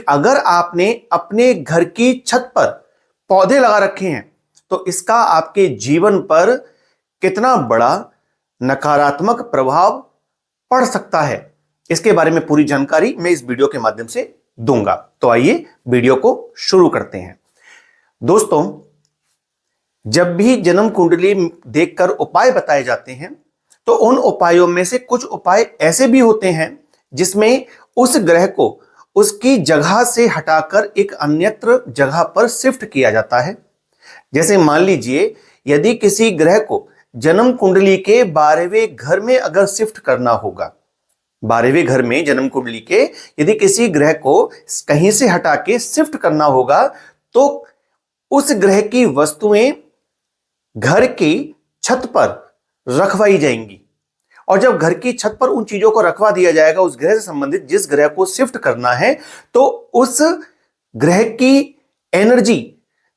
अगर आपने अपने घर की छत पर पौधे लगा रखे हैं तो इसका आपके जीवन पर कितना बड़ा नकारात्मक प्रभाव पड़ सकता है, इसके बारे में पूरी जानकारी मैं इस वीडियो के माध्यम से दूंगा। तो आइए वीडियो को शुरू करते हैं। दोस्तों, जब भी जन्म कुंडली देखकर उपाय बताए जाते हैं तो उन उपायों में से कुछ उपाय ऐसे भी होते हैं जिसमें उस ग्रह को उसकी जगह से हटाकर एक अन्यत्र जगह पर शिफ्ट किया जाता है। जैसे मान लीजिए, यदि किसी ग्रह को जन्म कुंडली के 12वें घर में अगर शिफ्ट करना होगा, 12वें घर में जन्म कुंडली के यदि किसी ग्रह को कहीं से हटा के शिफ्ट करना होगा तो उस ग्रह की वस्तुएं घर की छत पर रखवाई जाएंगी। और जब घर की छत पर उन चीजों को रखवा दिया जाएगा उस ग्रह से संबंधित जिस ग्रह को शिफ्ट करना है, तो उस ग्रह की एनर्जी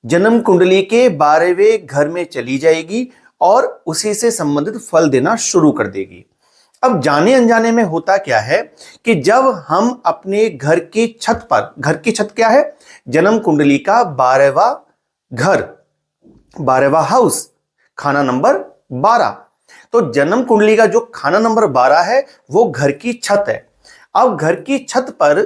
जन्म कुंडली के 12वें घर में चली जाएगी और उसी से संबंधित फल देना शुरू कर देगी। अब जाने अनजाने में होता क्या है कि जब हम अपने घर की छत पर, घर की छत क्या है, जन्म कुंडली का 12वां घर, 12वां हाउस, खाना नंबर 12, तो जन्म कुंडली का जो खाना नंबर 12 है वो घर की छत है। अब घर की छत पर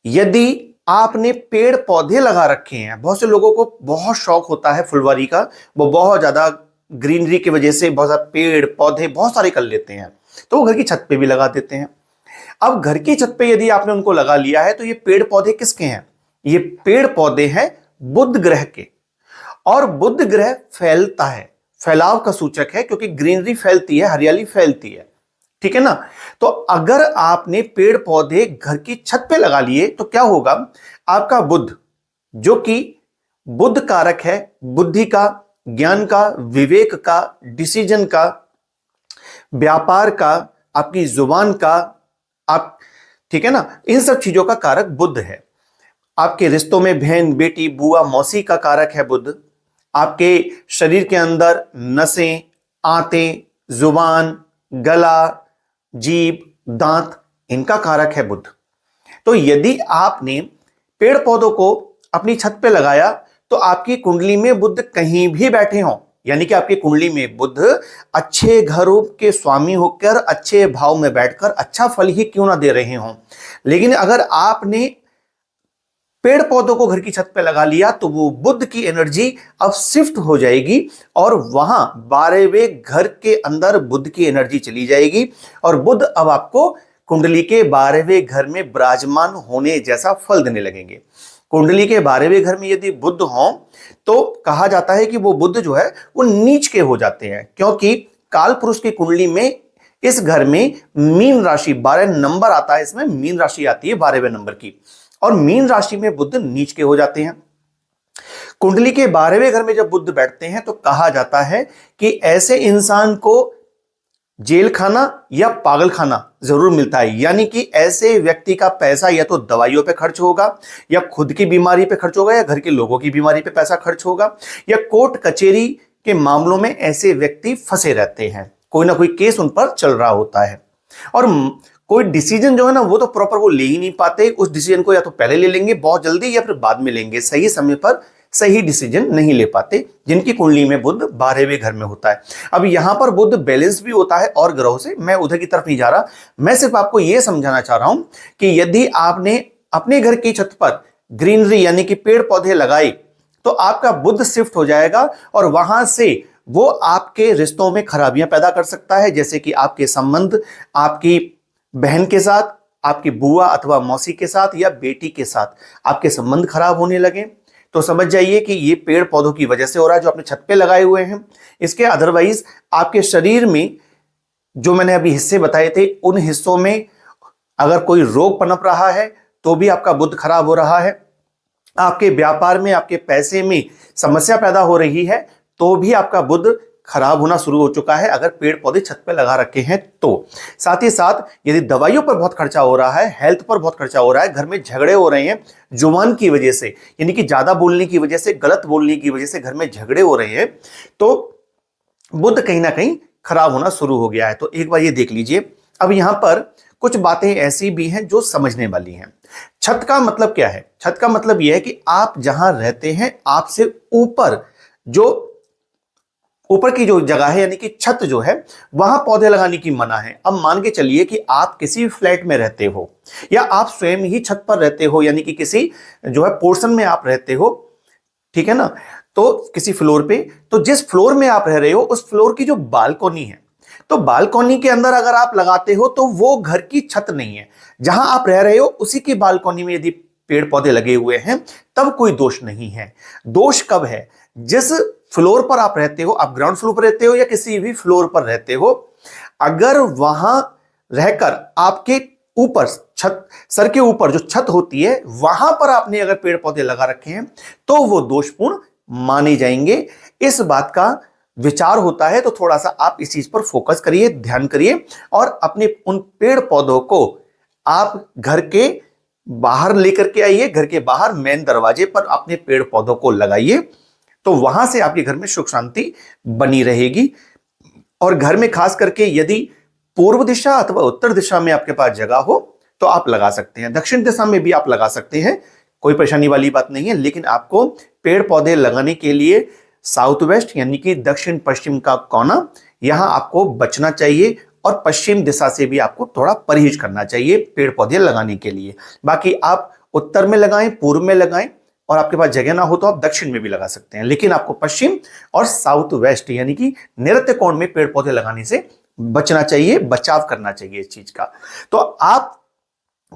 यदि आपने पेड़ पौधे लगा रखे हैं, बहुत से लोगों को बहुत शौक होता है फुलवारी का, वो बहुत ज्यादा ग्रीनरी की वजह से बहुत सारे पेड़ पौधे बहुत सारे कर लेते हैं, तो वो घर की छत पे भी लगा देते हैं। अब घर की छत पे यदि आपने उनको लगा लिया है तो ये पेड़ पौधे किसके हैं? ये पेड़ पौधे हैं बुध ग्रह के। और बुध ग्रह फैलता है, फैलाव का सूचक है, क्योंकि ग्रीनरी फैलती है, हरियाली फैलती है, ठीक है ना। तो अगर आपने पेड़ पौधे घर की छत पे लगा लिए तो क्या होगा, आपका बुध, जो कि बुध कारक है बुद्धि का, ज्ञान का, विवेक का, डिसीजन का, व्यापार का, आपकी जुबान का, आप, ठीक है ना, इन सब चीजों का कारक बुध है। आपके रिश्तों में बहन बेटी बुआ मौसी का कारक है बुध। आपके शरीर के अंदर नसें, आंतें, जुबान, गला, जीभ, दांत, इनका कारक है बुध। तो यदि आपने पेड़ पौधों को अपनी छत पे लगाया तो आपकी कुंडली में बुध कहीं भी बैठे हों, यानी कि आपकी कुंडली में बुध अच्छे घरों के स्वामी होकर अच्छे भाव में बैठकर अच्छा फल ही क्यों ना दे रहे हों, लेकिन अगर आपने पेड़ पौधों को घर की छत पे लगा लिया तो वो बुध की एनर्जी अब शिफ्ट हो जाएगी और वहां 12वें घर के अंदर बुध की एनर्जी चली जाएगी और बुध अब आपको कुंडली के 12वें घर में विराजमान होने जैसा फल देने लगेंगे। कुंडली के 12वें घर में यदि बुध हो तो कहा जाता है कि वो बुध जो है वो नीच के हो जाते हैं, क्योंकि काल पुरुष की कुंडली में इस घर में मीन राशि 12 नंबर आता है, इसमें मीन राशि आती है 12वें नंबर की, और मीन राशि में बुध नीच के हो जाते हैं। कुंडली के 12वें घर में जब बुध बैठते हैं तो कहा जाता है कि ऐसे इंसान को जेल खाना या पागल खाना जरूर मिलता है, यानी कि ऐसे व्यक्ति का पैसा या तो दवाइयों पे खर्च होगा या खुद की बीमारी पे खर्च होगा या घर के लोगों की बीमारी पे पैसा खर्च होगा या कोर्ट कचहरी के मामलों में ऐसे व्यक्ति फंसे रहते हैं, कोई ना कोई केस उन पर चल रहा होता है और कोई डिसीजन जो है ना वो तो प्रॉपर वो ले ही नहीं पाते। उस डिसीजन को या तो पहले ले लेंगे बहुत जल्दी या फिर बाद में लेंगे, सही समय पर सही डिसीजन नहीं ले पाते, जिनकी कुंडली में बुध 12वें घर में होता है। अब यहां पर बुध बैलेंस भी होता है और ग्रहों से, मैं उधर की तरफ नहीं जा रहा, मैं सिर्फ आपको यह समझाना चाह रहा हूं कि यदि आपने अपने घर की छत पर ग्रीनरी यानी कि पेड़ पौधे लगाए तो आपका बुध शिफ्ट हो जाएगा और वहां से वो आपके रिश्तों में खराबियां पैदा कर सकता है, जैसे कि आपके संबंध आपकी बहन के साथ, आपकी बुआ अथवा मौसी के साथ या बेटी के साथ आपके संबंध खराब होने लगे तो समझ जाइए कि ये पेड़ पौधों की वजह से हो रहा है जो आपने छत पे लगाए हुए हैं। इसके अदरवाइज आपके शरीर में जो मैंने अभी हिस्से बताए थे उन हिस्सों में अगर कोई रोग पनप रहा है तो भी आपका बुध खराब हो रहा है। आपके व्यापार में आपके पैसे में समस्या पैदा हो रही है तो भी आपका बुध खराब होना शुरू हो चुका है अगर पेड़ पौधे छत पे लगा रखे हैं तो। साथ ही साथ यदि दवाइयों पर बहुत खर्चा हो रहा है, हेल्थ पर बहुत खर्चा हो रहा है, घर में झगड़े हो रहे हैं जुबान की वजह से, यानी कि ज्यादा बोलने की वजह से, गलत बोलने की वजह से घर में झगड़े हो रहे हैं तो बुध कहीं ना कहीं खराब होना शुरू हो गया है। तो एक बार ये देख लीजिए। अब यहां पर कुछ बातें ऐसी भी हैं जो समझने वाली हैं। छत का मतलब क्या है? छत का मतलब यह है कि आप जहां रहते हैं, आपसे ऊपर की जो जगह है, यानी कि छत जो है, वहां पौधे लगाने की मना है। अब मान के चलिए कि आप किसी फ्लैट में रहते हो या आप स्वयं ही छत पर रहते हो, यानी कि किसी जो है पोर्शन में आप रहते हो, ठीक है ना, तो किसी फ्लोर पे, तो जिस फ्लोर में आप रह रहे हो उस फ्लोर की जो बालकोनी है, तो बालकोनी के अंदर अगर आप लगाते हो तो वो घर की छत नहीं है। जहां आप रह रहे हो उसी की बालकोनी में यदि पेड़ पौधे लगे हुए हैं तब कोई दोष नहीं है। दोष कब है? जिस फ्लोर पर आप रहते हो, आप ग्राउंड फ्लोर पर रहते हो या किसी भी फ्लोर पर रहते हो, अगर वहां रहकर आपके ऊपर छत, सर के ऊपर जो छत होती है, वहां पर आपने अगर पेड़ पौधे लगा रखे हैं तो वो दोषपूर्ण माने जाएंगे। इस बात का विचार होता है, तो थोड़ा सा आप इस चीज पर फोकस करिए, ध्यान करिए और अपने उन पेड़ पौधों को आप घर के बाहर लेकर के आइए। घर के बाहर मेन दरवाजे पर अपने पेड़ पौधों को लगाइए, तो वहां से आपके घर में सुख शांति बनी रहेगी। और घर में खास करके यदि पूर्व दिशा अथवा उत्तर दिशा में आपके पास जगह हो तो आप लगा सकते हैं, दक्षिण दिशा में भी आप लगा सकते हैं, कोई परेशानी वाली बात नहीं है। लेकिन आपको पेड़ पौधे लगाने के लिए साउथ वेस्ट यानी कि दक्षिण पश्चिम का कोना, यहां आपको बचना चाहिए और पश्चिम दिशा से भी आपको थोड़ा परहेज करना चाहिए पेड़ पौधे लगाने के लिए। बाकी आप उत्तर में लगाएं, पूर्व में लगाएं, और आपके पास जगह ना हो तो आप दक्षिण में भी लगा सकते हैं, लेकिन आपको पश्चिम और साउथ वेस्ट यानी कि नैऋत्य कोण में पेड़ पौधे लगाने से बचना चाहिए, बचाव करना चाहिए इस चीज का। तो आप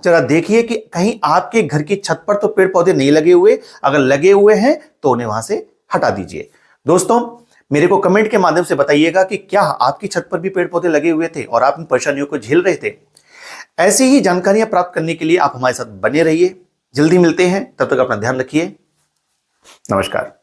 जरा देखिए कि कहीं आपके घर की छत पर तो पेड़ पौधे नहीं लगे हुए, अगर लगे हुए हैं तो उन्हें वहां से हटा दीजिए। दोस्तों, मेरे को कमेंट के माध्यम से बताइएगा कि क्या आपकी छत पर भी पेड़ पौधे लगे हुए थे और आप इन परेशानियों को झेल रहे थे। ऐसी ही जानकारियां प्राप्त करने के लिए आप हमारे साथ बने रहिए। जल्दी मिलते हैं, तब तक अपना ध्यान रखिए। नमस्कार।